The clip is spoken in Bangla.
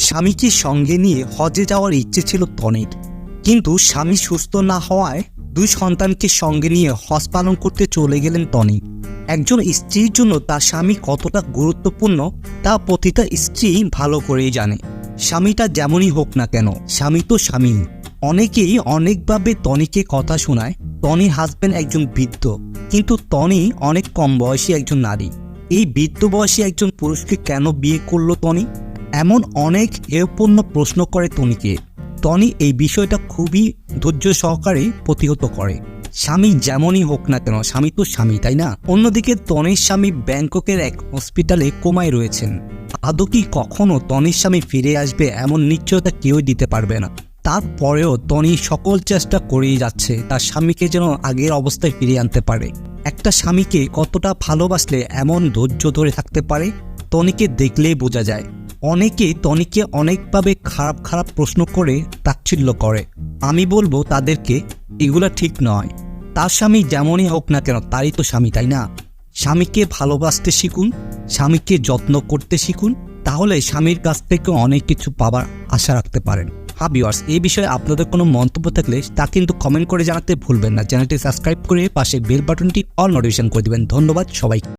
স্বামীকে সঙ্গে নিয়ে হজে যাওয়ার ইচ্ছে ছিল তনির, কিন্তু স্বামী সুস্থ না হওয়ায় 2 সন্তানকে সঙ্গে নিয়ে হজ পালন করতে চলে গেলেন তনি। একজন স্ত্রীর জন্য তার স্বামী কতটা গুরুত্বপূর্ণ তা প্রতিটা স্ত্রী ভালো করেই জানে। স্বামীটা যেমনই হোক না কেন, স্বামী তো স্বামী। অনেকেই অনেকভাবে তনিকে কথা শোনায়। তনির হাজবেন্ড একজন বৃদ্ধ, কিন্তু তনি অনেক কম বয়সী একজন নারী। এই বৃদ্ধ বয়সী একজন পুরুষকে কেন বিয়ে করলো তনি? এমন অনেক হেয়পূর্ণ প্রশ্ন করে তনিকে। তনি এই বিষয়টা খুবই ধৈর্য সহকারে প্রতিহত করে। স্বামী যেমনই হোক না কেন, স্বামী তো স্বামী, তাই না? অন্যদিকে তনির স্বামী ব্যাংককের এক হসপিটালে কোমায় রয়েছেন। আদৌ কি কখনো তনির স্বামী ফিরে আসবে এমন নিশ্চয়তা কেউই দিতে পারবে না। তারপরেও তনি সকল চেষ্টা করেই যাচ্ছে তার স্বামীকে যেন আগের অবস্থায় ফিরিয়ে আনতে পারে। একটা স্বামীকে কতটা ভালোবাসলে এমন ধৈর্য ধরে থাকতে পারে তনিকে দেখলেই বোঝা যায়। অনেকে তনিকে অনেকভাবে খারাপ খারাপ প্রশ্ন করে তাচ্ছিল্য করে। আমি বলবো তাদেরকে এগুলা ঠিক নয়। তার স্বামী যেমনই হোক না কেন, তারই তো স্বামী, তাই না? স্বামীকে ভালোবাসতে শিখুন, স্বামীকে যত্ন করতে শিখুন, তাহলে স্বামীর কাছ থেকে অনেক কিছু পাবার আশা রাখতে পারেন। ভিউয়ার্স, এই বিষয়ে আপনাদের কোনো মন্তব্য থাকলে তা কিন্তু কমেন্ট করে জানাতে ভুলবেন না। চ্যানেলটি সাবস্ক্রাইব করে পাশে বেল বাটনটি অল নোটিফিকেশন করে দিবেন। ধন্যবাদ সবাইকে।